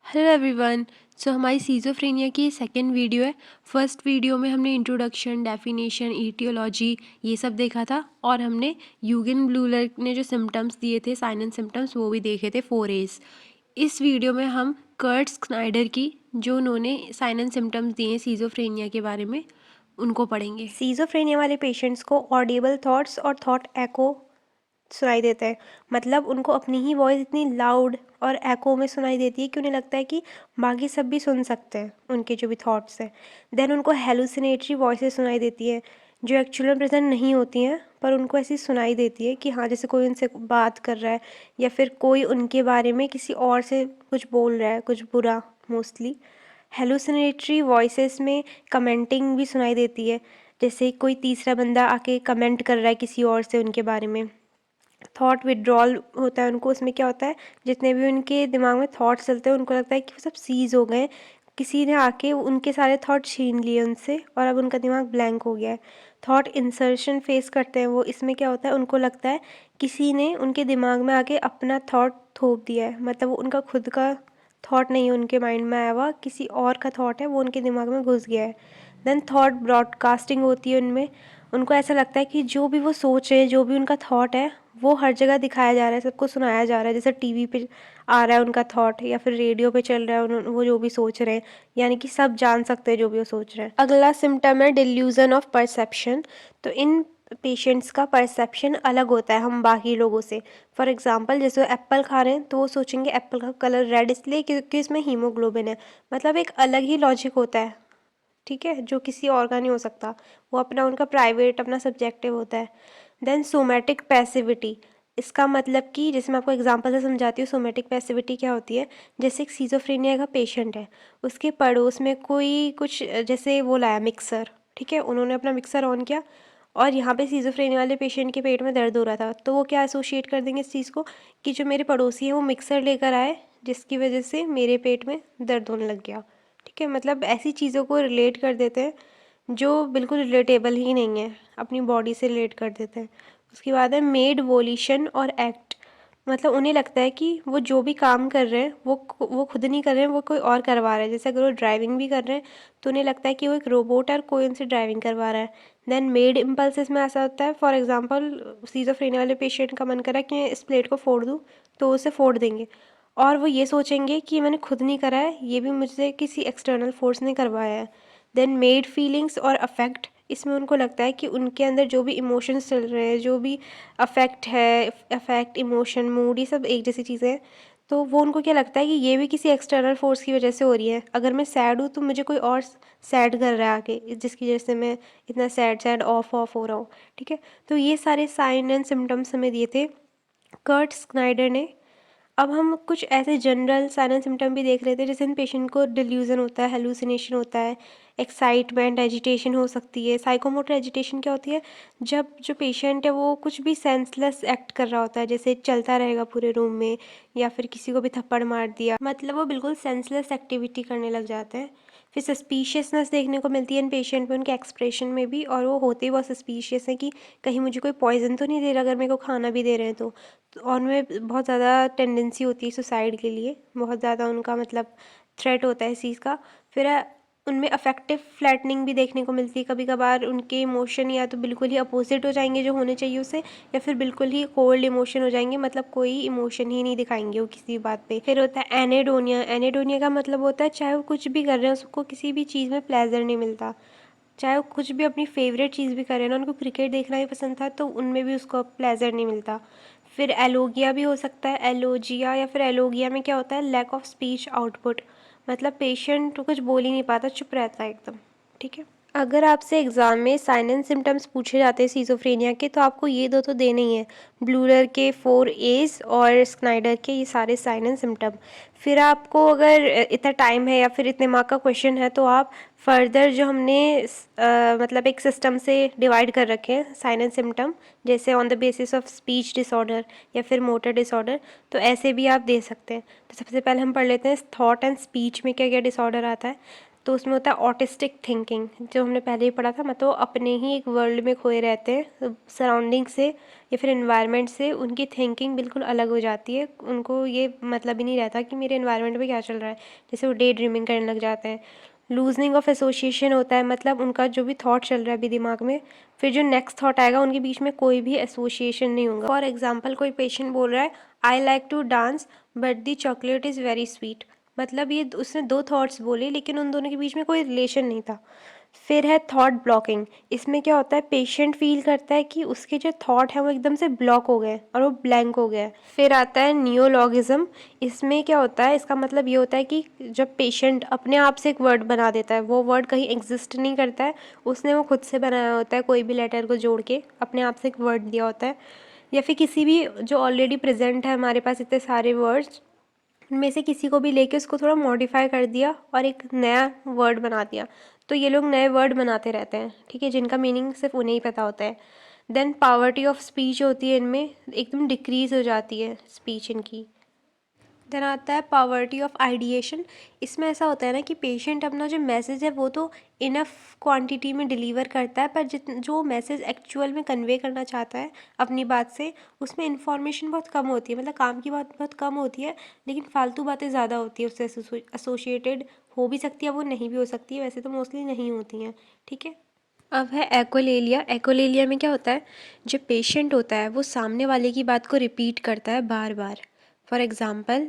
Hello everyone. सो हमारी सीज़ोफ्रेनिया की second video है। फर्स्ट वीडियो में हमने इंट्रोडक्शन, डेफिनेशन, ईटियोलॉजी ये सब देखा था और हमने यूगेन ब्लूलर ने जो सिम्टम्स दिए थे, साइन एंड सिम्टम्स, वो भी देखे थे 4A's। इस वीडियो में हम कर्ट स्नाइडर की जो उन्होंने साइन एंड सिम्टम्स दिए हैं सीज़ोफ्रेनिया के बारे में, उनको पढ़ेंगे। सीज़ोफ्रेनिया वाले पेशेंट्स को ऑडिबल थॉट्स और थॉट एको सुनाई देता है। मतलब उनको अपनी ही वॉइस इतनी लाउड और एको में सुनाई देती है कि उन्हें लगता है कि बाकी सब भी सुन सकते हैं उनके जो भी थॉट्स हैं। देन उनको हेलुसिनेटरी वॉइसेस सुनाई देती है जो एक्चुअल में प्रेजेंट नहीं होती हैं, पर उनको ऐसी सुनाई देती है कि हाँ, जैसे कोई उनसे बात कर रहा है या फिर कोई उनके बारे में किसी और से कुछ बोल रहा है, कुछ बुरा। मोस्टली हेलुसिनेटरी वॉइसेस में कमेंटिंग भी सुनाई देती है, जैसे कोई तीसरा बंदा आके कमेंट कर रहा है किसी और से उनके बारे में। थॉट विड्रॉल होता है उनको, उसमें क्या होता है, जितने भी उनके दिमाग में थॉट्स चलते हैं उनको लगता है कि वो सब सीज हो गए, किसी ने आके उनके सारे थॉट छीन लिए उनसे और अब उनका दिमाग ब्लैंक हो गया है। थॉट इंसर्शन फेस करते हैं वो, इसमें क्या होता है, उनको लगता है किसी ने उनके दिमाग में आके अपना थॉट थोप दिया है। मतलब वो उनका खुद का थॉट नहीं है उनके माइंड में आया हुआ, किसी और का थॉट है वो उनके दिमाग में घुस गया है। देन थॉट ब्रॉडकास्टिंग होती है उनमें। उनको ऐसा लगता है कि जो भी वो सोच रहे हैं, जो भी उनका थॉट है, वो हर जगह दिखाया जा रहा है, सबको सुनाया जा रहा है। जैसे टीवी पे आ रहा है उनका थॉट या फिर रेडियो पे चल रहा है वो जो भी सोच रहे हैं, यानी कि सब जान सकते हैं जो भी वो सोच रहे हैं। अगला सिम्टम है डिल्यूजन ऑफ परसेप्शन। तो इन पेशेंट्स का परसेप्शन अलग होता है हम बाकी लोगों से। फॉर एग्जांपल, जैसे वो एप्पल खा रहे हैं तो वो सोचेंगे एप्पल का कलर रेड इसलिए क्योंकि इसमें हीमोग्लोबिन है। मतलब एक अलग ही लॉजिक होता है, ठीक है, जो किसी और का नहीं हो सकता। वो अपना उनका प्राइवेट, अपना सब्जेक्टिव होता है। Then somatic passivity. इसका मतलब कि जैसे मैं आपको एग्जांपल से समझाती हूँ, सोमैटिक पैसिविटी क्या होती है। जैसे एक सीजोफ्रेनिया का पेशेंट है, उसके पड़ोस में कोई कुछ, जैसे वो लाया मिक्सर, ठीक है, उन्होंने अपना मिक्सर ऑन किया और यहाँ पे सीजोफ्रेनिया वाले पेशेंट के पेट में दर्द हो रहा था, तो वो क्या एसोशिएट कर देंगे इस चीज़ को कि जो मेरे पड़ोसी हैं वो मिक्सर लेकर आए जिसकी वजह से मेरे पेट में दर्द होने लग गया। ठीक है, मतलब ऐसी चीज़ों को रिलेट कर देते हैं जो बिल्कुल रिलेटेबल ही नहीं है, अपनी बॉडी से रिलेट कर देते हैं। उसके बाद है मेड वोलिशन और एक्ट। मतलब उन्हें लगता है कि वो जो भी काम कर रहे हैं वो खुद नहीं कर रहे हैं, वो कोई और करवा रहा है। जैसे अगर वो ड्राइविंग भी कर रहे हैं तो उन्हें लगता है कि वो एक रोबोट है और कोई उनसे ड्राइविंग करवा रहा है। देन मेड इम्पल्सिस में ऐसा होता है, फॉर एग्जांपल सीजोफ्रेनिया वाले पेशेंट का मन करा कि इस प्लेट को फोड़ दूँ, तो उसे फोड़ देंगे और वो ये सोचेंगे कि मैंने खुद नहीं करा है, ये भी मुझसे किसी एक्सटर्नल फोर्स ने करवाया है। देन मेड फीलिंग्स और अफेक्ट। इसमें उनको लगता है कि उनके अंदर जो भी इमोशंस चल रहे हैं, जो भी अफेक्ट है, अफेक्ट, इमोशन, मूड, ये सब एक जैसी चीज़ें हैं। तो वो उनको क्या लगता है कि ये भी किसी एक्सटर्नल फोर्स की वजह से हो रही है। अगर मैं सैड हूँ तो मुझे कोई और सैड कर रहा है आके, जिसकी वजह से मैं इतना सैड सैड ऑफ ऑफ हो रहा हूँ। ठीक है, तो ये सारे साइन एंड सिम्टम्स हमें दिए थे कर्ट स्नाइडर ने। अब हम कुछ ऐसे जनरल साइन एंड सिम्टम भी देख लेते हैं। जैसे इन पेशेंट को डिल्यूजन होता है, हेलुसिनेशन होता है, एक्साइटमेंट, एजिटेशन हो सकती है। साइकोमोटर एजिटेशन क्या होती है, जब जो पेशेंट है वो कुछ भी सेंसलेस एक्ट कर रहा होता है, जैसे चलता रहेगा पूरे रूम में या फिर किसी को भी थप्पड़ मार दिया, मतलब वो बिल्कुल सेंसलेस एक्टिविटी करने लग जाते हैं। फिर सस्पिशियसनेस देखने को मिलती है इन पेशेंट में, उनके एक्सप्रेशन में भी, और वो होते ही बहुत सस्पिशियस हैं कि कहीं मुझे कोई पॉइजन तो नहीं दे रहा अगर मेरे को खाना भी दे रहे हैं तो और उनमें बहुत ज़्यादा टेंडेंसी होती है सुसाइड के लिए, बहुत ज़्यादा उनका मतलब थ्रेट होता है इस चीज़ का। फिर उनमें अफेक्टिव फ्लैटनिंग भी देखने को मिलती है। कभी कभार उनके इमोशन या तो बिल्कुल ही अपोजिट हो जाएंगे जो होने चाहिए उससे, या फिर बिल्कुल ही कोल्ड इमोशन हो जाएंगे, मतलब कोई इमोशन ही नहीं दिखाएंगे वो किसी बात पे। फिर होता है एनेडोनिया। एनेडोनिया का मतलब होता है चाहे वो कुछ भी कर रहे हैं उसको किसी भी चीज़ में प्लेजर नहीं मिलता। चाहे वो कुछ भी अपनी फेवरेट चीज़ भी करे ना, उनको क्रिकेट देखना ही पसंद था तो उनमें भी उसको प्लेजर नहीं मिलता। फिर एलोगिया भी हो सकता है, एलोजिया, या फिर एलोगिया में क्या होता है, लैक ऑफ स्पीच आउटपुट। मतलब पेशेंट कुछ बोल ही नहीं पाता, चुप रहता है एकदम। ठीक है, अगर आपसे एग्ज़ाम में साइन एंड सिम्टम्स पूछे जाते हैं सीजोफ्रेनिया के, तो आपको ये दो तो देने ही हैं, ब्लूलर के 4A's और स्नाइडर के ये सारे साइन एंड सिम्टम। फिर आपको अगर इतना टाइम है या फिर इतने मार्क का क्वेश्चन है तो आप फर्दर जो हमने मतलब एक सिस्टम से डिवाइड कर रखे हैं साइन एंड सिम्टम, जैसे on the basis of speech disorder या फिर मोटर डिसऑर्डर, तो ऐसे भी आप दे सकते हैं। तो सबसे पहले हम पढ़ लेते हैं थॉट एंड स्पीच में क्या क्या डिसऑर्डर आता है। तो उसमें होता है ऑटिस्टिक थिंकिंग, जो हमने पहले ही पढ़ा था, मतलब वो अपने ही एक वर्ल्ड में खोए रहते हैं, सराउंडिंग से या फिर एनवायरनमेंट से उनकी थिंकिंग बिल्कुल अलग हो जाती है, उनको ये मतलब ही नहीं रहता कि मेरे एनवायरनमेंट में क्या चल रहा है, जैसे वो डे ड्रीमिंग करने लग जाते हैं। लूजनिंग ऑफ एसोसिएशन होता है, मतलब उनका जो भी थॉट चल रहा है अभी दिमाग में, फिर जो नेक्स्ट थॉट आएगा उनके बीच में कोई भी एसोसिएशन नहीं होगा। फॉर एग्जाम्पल कोई पेशेंट बोल रहा है I like to dance but the chocolate is very sweet, मतलब ये उसने दो थॉट्स बोले लेकिन उन दोनों के बीच में कोई रिलेशन नहीं था। फिर है थॉट ब्लॉकिंग, इसमें क्या होता है पेशेंट फील करता है कि उसके जो थॉट है वो एकदम से ब्लॉक हो गए और वो ब्लैंक हो गया है। फिर आता है नियोलॉगिज्म, इसमें क्या होता है, इसका मतलब ये होता है कि जब पेशेंट अपने आप से एक वर्ड बना देता है, वो वर्ड कहीं एग्जिस्ट नहीं करता है, उसने वो खुद से बनाया होता है, कोई भी लेटर को जोड़ के अपने आप से एक वर्ड दिया होता है, या फिर किसी भी जो ऑलरेडी प्रेजेंट है हमारे पास इतने सारे वर्ड्स, उनमें से किसी को भी लेके उसको थोड़ा मॉडिफाई कर दिया और एक नया वर्ड बना दिया। तो ये लोग नए वर्ड बनाते रहते हैं, ठीक है, जिनका मीनिंग सिर्फ उन्हें ही पता होता है। देन पावर्टी ऑफ स्पीच होती है, इनमें एकदम डिक्रीज हो जाती है स्पीच इनकी। देन आता है पावर्टी ऑफ आइडिएशन, इसमें ऐसा होता है ना कि पेशेंट अपना जो मैसेज है वो तो इनफ क्वांटिटी में डिलीवर करता है, पर जो मैसेज एक्चुअल में कन्वे करना चाहता है अपनी बात से, उसमें इंफॉर्मेशन बहुत कम होती है, मतलब काम की बात बहुत कम होती है, लेकिन फालतू बातें ज़्यादा होती है उससे एसोसिएटेड, हो भी सकती है वो नहीं भी हो सकती है, वैसे तो मोस्टली नहीं होती हैं, ठीक है। अब है एकोलेलिया। एकोलेलिया में क्या होता है, जो पेशेंट होता है वो सामने वाले की बात को रिपीट करता है बार बार। फॉर एग्ज़ाम्पल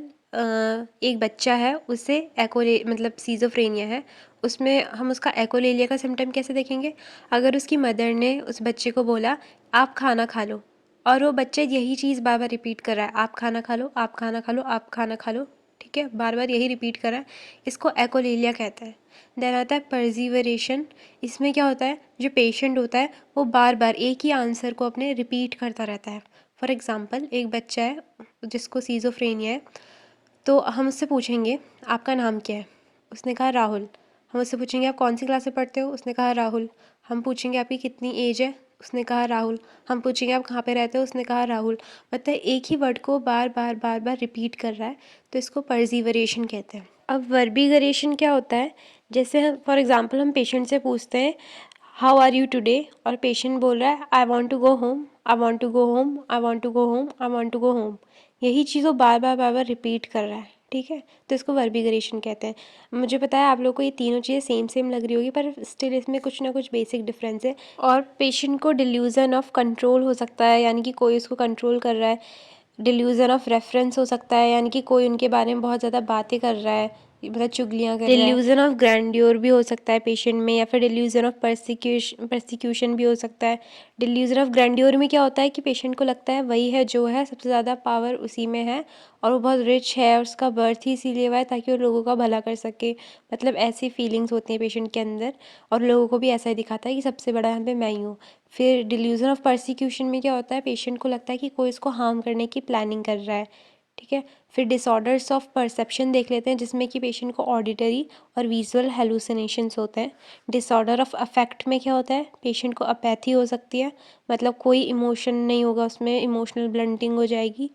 एक बच्चा है, उसे एकोले मतलब सीज़ोफ्रेनिया है, उसमें हम उसका एकोलेलिया का सिम्टम कैसे देखेंगे, अगर उसकी मदर ने उस बच्चे को बोला आप खाना खा लो, और वो बच्चा यही चीज़ बार बार रिपीट कर रहा है, आप खाना खा लो, आप खाना खा लो, आप खाना खा लो, ठीक है, बार बार यही रिपीट कर रहा है, इसको एकोलेलिया कहते हैं। देन आता है परजीवरेशन, इसमें क्या होता है, जो पेशेंट होता है वो बार बार एक ही आंसर को अपने रिपीट करता रहता है। फॉर एग्ज़ाम्पल एक बच्चा है जिसको सीज़ोफ्रेनिया है, तो हम उससे पूछेंगे आपका नाम क्या है, उसने कहा राहुल। हम उससे पूछेंगे आप कौन सी क्लास में पढ़ते हो, उसने कहा राहुल। हम पूछेंगे आपकी कितनी एज है, उसने कहा राहुल। हम पूछेंगे आप कहाँ पे रहते हो, उसने कहा राहुल। मतलब एक ही वर्ड को बार बार बार बार रिपीट कर रहा है, तो इसको परजीवरेशन कहते हैं। अब वर्बिगरेशन क्या होता है, जैसे फॉर एग्ज़ाम्पल हम पेशेंट से पूछते हैं हाउ आर यू टुडे, और पेशेंट बोल रहा है I want to go home, I want to go home, I want to go home, I want to go home, यही चीज़ वो बार बार रिपीट कर रहा है, ठीक है, तो इसको वर्बिगरेशन कहते हैं। मुझे पता है आप लोगों को ये तीनों चीज़ें सेम सेम लग रही होगी, पर स्टिल इसमें कुछ ना कुछ बेसिक डिफरेंस है। और पेशेंट को डिल्यूज़न ऑफ कंट्रोल हो सकता है, यानी कि कोई उसको कंट्रोल कर रहा है। डिल्यूज़न ऑफ रेफरेंस हो सकता है, यानी कि कोई उनके बारे में बहुत ज़्यादा बातें कर रहा है, मतलब चुगलियाँ कर रहा है। डिल्यूज़न ऑफ ग्रैंड्योर भी हो सकता है पेशेंट में, या फिर डिल्यूज़न ऑफ परसिक्यूशन भी हो सकता है। डिल्यूज़न ऑफ ग्रैंड्योर में क्या होता है कि पेशेंट को लगता है वही है जो है, सबसे ज़्यादा पावर उसी में है, और वो बहुत रिच है, और उसका बर्थ ही इसीलिए हुआ है ताकि वो लोगों का भला कर सके, मतलब ऐसी फीलिंग्स होती हैं पेशेंट के अंदर, और लोगों को भी ऐसा ही दिखाता है कि सबसे बड़ा यहाँ पे मैं ही हूँ। फिर डिल्यूज़न ऑफ परसिक्यूशन में क्या होता है, पेशेंट को लगता है कि कोई इसको हार्म करने की प्लानिंग कर रहा है, ठीक है। फिर डिसऑर्डर्स ऑफ परसेप्शन देख लेते हैं, जिसमें कि पेशेंट को ऑडिटरी और विजुअल हेलुसिनेशंस होते हैं। डिसऑर्डर ऑफ अफेक्ट में क्या होता है, पेशेंट को अपैथी हो सकती है, मतलब कोई इमोशन नहीं होगा उसमें, इमोशनल ब्लंटिंग हो जाएगी।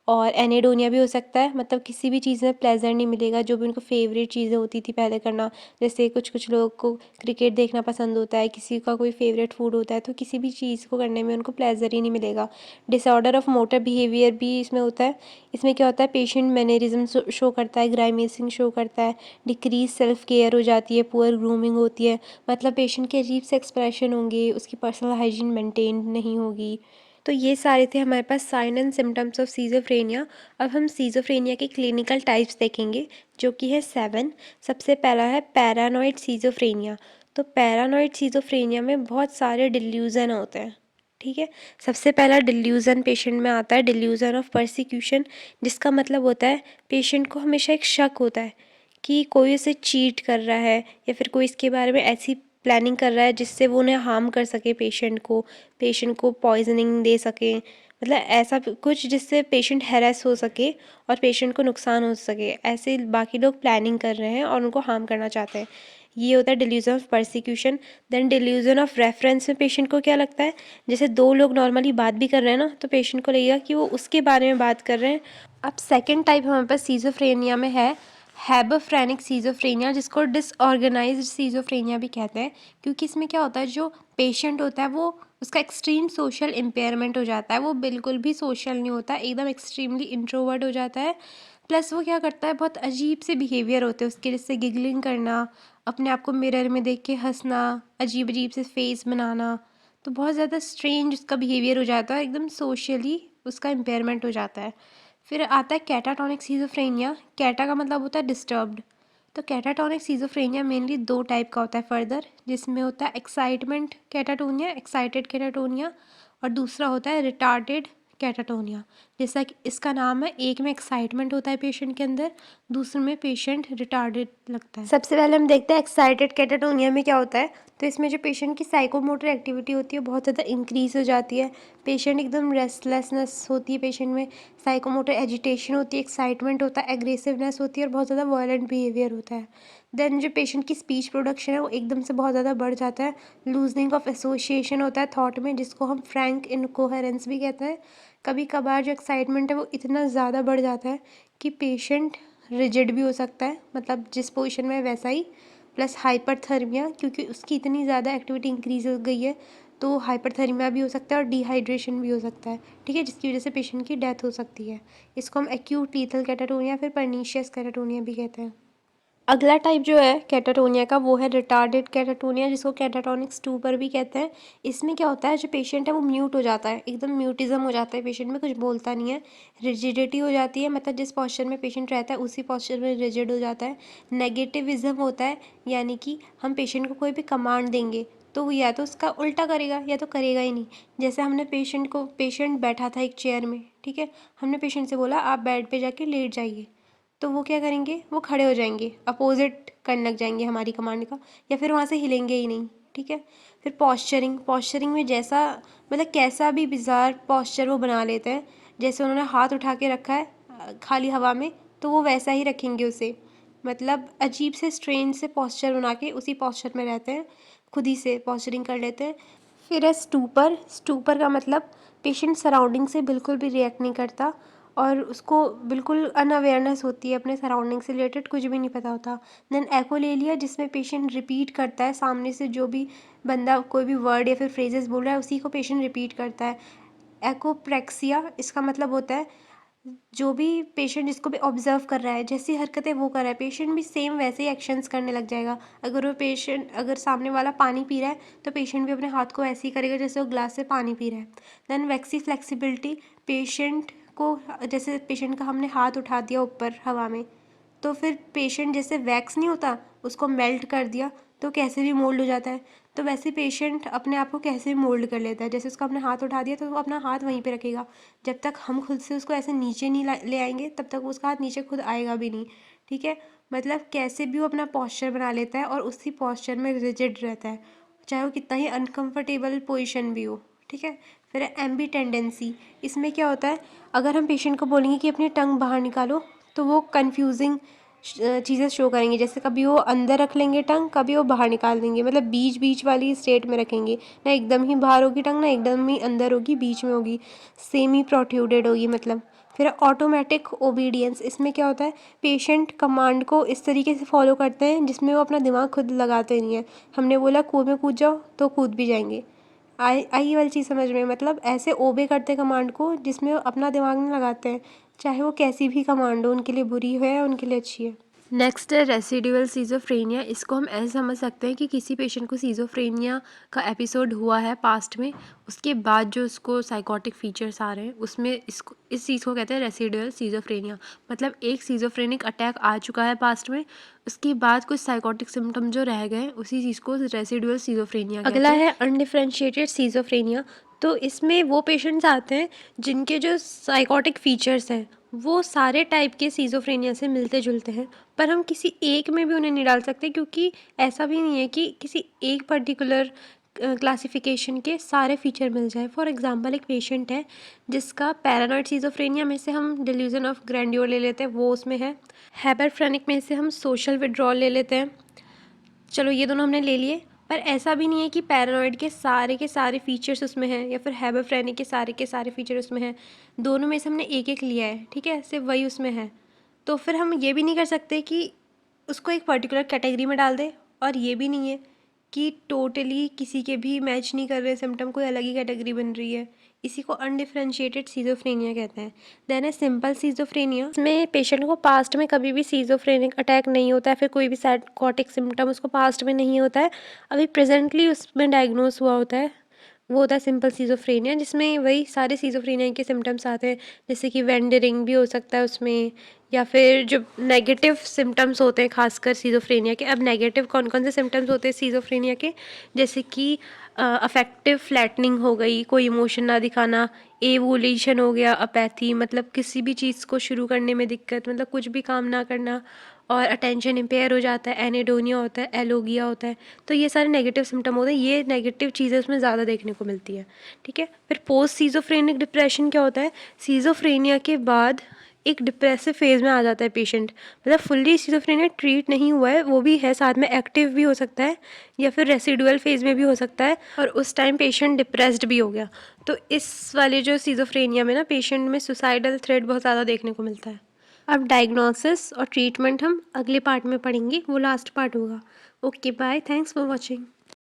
और एनेडोनिया भी हो सकता है, मतलब किसी भी चीज़ में प्लेजर नहीं मिलेगा, जो भी उनको फेवरेट चीज़ें होती थी पहले करना, जैसे कुछ कुछ लोगों को क्रिकेट देखना पसंद होता है, किसी का कोई फेवरेट फूड होता है, तो किसी भी चीज़ को करने में उनको प्लेजर ही नहीं मिलेगा। डिसऑर्डर ऑफ मोटर बिहेवियर भी इसमें होता है। इसमें क्या होता है, पेशेंट मैनरिज्म शो करता है, ग्राइमेसिंग शो करता है, डिक्रीज सेल्फ केयर हो जाती है, पुअर ग्रूमिंग होती है, मतलब पेशेंट के अजीब से एक्सप्रेशन होंगे, उसकी पर्सनल हाइजीन मेंटेन नहीं होगी। तो ये सारे थे हमारे पास साइन एंड सिम्टम्स ऑफ सीज़ोफ्रेनिया। अब हम सीज़ोफ्रेनिया के क्लिनिकल टाइप्स देखेंगे, जो कि है 7। सबसे पहला है पैरानॉइड सीज़ोफ्रेनिया। तो पैरानॉइड सीज़ोफ्रेनिया में बहुत सारे डिल्यूज़न होते हैं, ठीक है। सबसे पहला डिल्यूज़न पेशेंट में आता है, डिल्यूज़न ऑफ परसिक्यूशन, जिसका मतलब होता है पेशेंट को हमेशा एक शक होता है कि कोई उसे चीट कर रहा है, या फिर कोई इसके बारे में ऐसी प्लानिंग कर रहा है जिससे वो उन्हें हार्म कर सके, पेशेंट को पॉइजनिंग दे सके, मतलब ऐसा कुछ जिससे पेशेंट हैरेस हो सके और पेशेंट को नुकसान हो सके, ऐसे बाकी लोग प्लानिंग कर रहे हैं और उनको हार्म करना चाहते हैं। ये होता है delusion of persecution. Then delusion of reference में पेशेंट को क्या लगता है, जैसे दो लोग नॉर्मली बात भी कर रहे हैं ना, तो पेशेंट को लगेगा कि वो उसके बारे में बात कर रहे हैं। अब सेकेंड टाइप हमारे पास सीज़ोफ्रेनिया में है हैबरफ्रेनिक सीजोफ्रेनिया, जिसको डिसऑर्गेनाइज्ड सीजोफ्रेनिया भी कहते हैं, क्योंकि इसमें क्या होता है, जो पेशेंट होता है वो उसका एक्सट्रीम सोशल इम्पेयरमेंट हो जाता है, वो बिल्कुल भी सोशल नहीं होता, एकदम एक्सट्रीमली इंट्रोवर्ट हो जाता है। प्लस वो क्या करता है, बहुत अजीब से बिहेवियर होते हैं उसके, जैसे गिगलिंग करना, अपने आप को मिरर में देख के हंसना, अजीब अजीब से फेस बनाना, तो बहुत ज़्यादा स्ट्रेंज उसका बिहेवियर हो जाता है, एकदम सोशली उसका इम्पेयरमेंट हो जाता है। फिर आता है कैटाटोनिक सीजोफ्रेनिया। कैटा का मतलब होता है डिस्टर्ब्ड। तो कैटाटोनिक सीजोफ्रेनिया मेनली 2 टाइप का होता है फर्दर, जिसमें होता है एक्साइटमेंट कैटाटोनिया, एक्साइटेड कैटाटोनिया, और दूसरा होता है रिटार्डेड कैटाटोनिया। जैसा कि इसका नाम है, एक में एक्साइटमेंट होता है पेशेंट के अंदर, दूसरे में पेशेंट रिटार्डेड लगता है। सबसे पहले हम देखते हैं एक्साइटेड कैटाटोनिया में क्या होता है। तो इसमें जो पेशेंट की साइकोमोटर एक्टिविटी होती है बहुत ज़्यादा इंक्रीज़ हो जाती है, पेशेंट एकदम रेस्टलेसनेस होती है पेशेंट में, साइकोमोटर एजिटेशन होती है, एक्साइटमेंट होता है, एग्रेसिवनेस होती है, और बहुत ज़्यादा वायलेंट बिहेवियर होता है। देन जो पेशेंट की स्पीच प्रोडक्शन है वो एकदम से बहुत ज़्यादा बढ़ जाता है, लूजनिंग ऑफ एसोसिएशन होता है थॉट में, जिसको हम फ्रैंक इनकोहेरेंस भी कहते हैं। कभी कभार जो एक्साइटमेंट है वो इतना ज़्यादा बढ़ जाता है कि पेशेंट रिजिड भी हो सकता है, मतलब जिस पोजीशन में है वैसा ही। प्लस हाइपरथर्मिया, क्योंकि उसकी इतनी ज़्यादा एक्टिविटी इंक्रीज हो गई है, तो हाइपरथर्मिया भी हो सकता है और डिहाइड्रेशन भी हो सकता है, ठीक है, जिसकी वजह से पेशेंट की डेथ हो सकती है। इसको हम एक्यूट लीथल कैटाटोनिया फिर परनीशियस कैटाटोनिया भी कहते हैं। अगला टाइप जो है कैटाटोनिया का वो है रिटार्डेड कैटाटोनिया, जिसको कैटाटोनिक स्टूपर भी कहते हैं। इसमें क्या होता है, जो पेशेंट है वो म्यूट हो जाता है, एकदम म्यूटिज्म हो जाता है पेशेंट में, कुछ बोलता नहीं है, रिजिडिटी हो जाती है, मतलब जिस पॉस्चर में पेशेंट रहता है उसी पॉस्चर में रिजिड हो जाता है। नेगेटिविज्म होता है, यानी कि हम पेशेंट को कोई भी कमांड देंगे तो वो या तो उसका उल्टा करेगा या तो करेगा ही नहीं। जैसे हमने पेशेंट बैठा था एक चेयर में, ठीक है, हमने पेशेंट से बोला आप बेड पे जाके लेट जाइए, तो वो क्या करेंगे, वो खड़े हो जाएंगे, अपोजिट करने लग जाएंगे हमारी कमांड का, या फिर वहाँ से हिलेंगे ही नहीं, ठीक है। फिर पॉस्चरिंग में जैसा, मतलब कैसा भी बिजार पॉस्चर वो बना लेते हैं, जैसे उन्होंने हाथ उठा के रखा है खाली हवा में, तो वो वैसा ही रखेंगे उसे, मतलब अजीब से स्ट्रेन से पॉस्चर बना के उसी पॉस्चर में रहते हैं, खुद ही से पॉस्चरिंग कर लेते हैं। फिर है स्टूपर। स्टूपर का मतलब पेशेंट सराउंडिंग से बिल्कुल भी रिएक्ट नहीं करता, और उसको बिल्कुल अनअवेयरनेस होती है, अपने सराउंडिंग से रिलेटेड कुछ भी नहीं पता होता। देन एकोलेलिया, जिसमें पेशेंट रिपीट करता है, सामने से जो भी बंदा कोई भी वर्ड या फिर फ्रेजेस बोल रहा है उसी को पेशेंट रिपीट करता है। एकोप्रेक्सिया, इसका मतलब होता है जो भी पेशेंट जिसको भी ऑब्जर्व कर रहा है, जैसी हरकतें वो कर रहा है, पेशेंट भी सेम वैसे ही एक्शंस करने लग जाएगा। अगर सामने वाला पानी पी रहा है तो पेशेंट भी अपने हाथ को ऐसे ही करेगा जैसे वो ग्लास से पानी पी रहा है। देन वैक्सी फ्लेक्सिबिलिटी, पेशेंट को, जैसे पेशेंट का हमने हाथ उठा दिया ऊपर हवा में, तो फिर पेशेंट जैसे वैक्स नहीं होता उसको मेल्ट कर दिया तो कैसे भी मोल्ड हो जाता है, तो वैसे पेशेंट अपने आप को कैसे भी मोल्ड कर लेता है, जैसे उसका अपना हाथ उठा दिया तो वो अपना हाथ वहीं पे रखेगा, जब तक हम खुद से उसको ऐसे नीचे नहीं ले आएंगे तब तक उसका हाथ नीचे खुद आएगा भी नहीं, ठीक है। मतलब कैसे भी वो अपना पॉस्चर बना लेता है और उसी पॉस्चर में रिजिड रहता है, चाहे वो कितना ही अनकंफर्टेबल पोजीशन भी हो, ठीक है। फिर एम्बी टेंडेंसी, इसमें क्या होता है, अगर हम पेशेंट को बोलेंगे कि अपनी टंग बाहर निकालो तो वो कंफ्यूजिंग चीज़ें शो करेंगे, जैसे कभी वो अंदर रख लेंगे टंग, कभी वो बाहर निकाल देंगे, मतलब बीच बीच वाली स्टेट में रखेंगे, ना एकदम ही बाहर होगी टंग ना एकदम ही अंदर होगी, बीच में होगी, सेमी प्रोट्रूडेड होगी मतलब। फिर ऑटोमेटिक ओबीडियंस, इसमें क्या होता है, पेशेंट कमांड को इस तरीके से फॉलो करते हैं जिसमें वो अपना दिमाग खुद लगाते नहीं है। हमने बोला कुएं में कूद जाओ तो कूद भी जाएंगे, आई वाली चीज़ समझ में, मतलब ऐसे ओबे करते कमांड को जिसमें वो अपना दिमाग नहीं लगाते हैं, चाहे वो कैसी भी कमांड हो, उनके लिए बुरी है या उनके लिए अच्छी है। नेक्स्ट है रेसिडुअल सीजोफ्रेनिया। इसको हम ऐसे समझ सकते हैं कि किसी पेशेंट को सीजोफ्रेनिया का एपिसोड हुआ है पास्ट में, उसके बाद जो उसको साइकोटिक फीचर्स आ रहे हैं उसमें इस चीज़ को कहते हैं रेसिडुअल सीजोफ्रेनिया, मतलब एक सीजोफ्रेनिक अटैक आ चुका है पास्ट में, उसके बाद कुछ साइकोटिक सिम्टम जो रह गए उसी चीज़ को रेसिडुअल सीजोफ्रेनिया कहते हैं। अगला है अनडिफरेंशिएटेड सीजोफ्रेनिया। तो इसमें वो पेशेंट्स आते हैं जिनके जो साइकोटिक फीचर्स हैं वो सारे टाइप के सीजोफ्रेनिया से मिलते जुलते हैं, पर हम किसी एक में भी उन्हें नहीं डाल सकते, क्योंकि ऐसा भी नहीं है कि किसी एक पर्टिकुलर क्लासिफिकेशन के सारे फीचर मिल जाए। फॉर एग्जांपल एक पेशेंट है जिसका पैरानॉइड सीजोफ्रेनिया में से हम डिल्यूजन ऑफ ग्रैंडियोर ले लेते हैं, वो उसमें है। हैबरफ्रेनिक में से हम सोशल विड्रॉल ले लेते हैं। चलो ये दोनों हमने ले लिए, पर ऐसा भी नहीं है कि पैरानॉइड के सारे फीचर्स उसमें हैं या फिर हैबरफ्रेनिक के सारे फीचर उसमें हैं, दोनों में से हमने एक एक लिया है, ठीक है, सिर्फ वही उसमें है। तो फिर हम ये भी नहीं कर सकते कि उसको एक पर्टिकुलर कैटेगरी में डाल दें, और ये भी नहीं है कि टोटली किसी के भी मैच नहीं कर रहे सिम्टम, कोई अलग ही कैटेगरी बन रही है। इसी को अनडिफरेंशिएटेड सीजोफ्रेनिया कहते हैं। देन है सिंपल सीजोफ्रेनिया। इसमें पेशेंट को पास्ट में कभी भी सीजोफ्रेनिक अटैक नहीं होता है, फिर कोई भी साइकोटिक सिम्टम उसको पास्ट में नहीं होता है, अभी प्रेजेंटली उसमें डायग्नोस हुआ होता है, वो होता है सिंपल सीजोफ्रेनिया, जिसमें वही सारे सीजोफ्रेनिया के सिम्टम्स आते हैं, जैसे कि वेंडरिंग भी हो सकता है उसमें, या फिर जो नेगेटिव सिम्टम्स होते हैं खासकर सीजोफ्रेनिया के। अब नेगेटिव कौन कौन से सिम्टम्स होते हैं सीजोफ्रेनिया के, जैसे कि अफेक्टिव फ्लैटनिंग हो गई, कोई इमोशन ना दिखाना, एवोल्यूशन हो गया, अपैथी मतलब किसी भी चीज़ को शुरू करने में दिक्कत, मतलब कुछ भी काम ना करना, और अटेंशन इम्पेयर हो जाता है, एनेडोनिया होता है, एलोगिया होता है। तो ये सारे नेगेटिव सिम्टम होते हैं, ये नेगेटिव चीज़ें उसमें ज़्यादा देखने को मिलती है। ठीक है, फिर पोस्ट सीजोफ्रेनिक डिप्रेशन क्या होता है, सीजोफ्रेनिया के बाद एक डिप्रेसिव फेज़ में आ जाता है पेशेंट, मतलब फुल्ली सीजोफ्रेनिया ट्रीट नहीं हुआ है, वो भी है साथ में, एक्टिव भी हो सकता है या फिर रेसिडुअल फेज़ में भी हो सकता है, और उस टाइम पेशेंट डिप्रेस्ड भी हो गया। तो इस वाले जो सीजोफ्रेनिया में ना पेशेंट में सुसाइडल थ्रेट बहुत ज़्यादा देखने को मिलता है। अब डायग्नोसिस और ट्रीटमेंट हम अगले पार्ट में पढ़ेंगे, वो लास्ट पार्ट होगा। Okay bye, thanks for watching.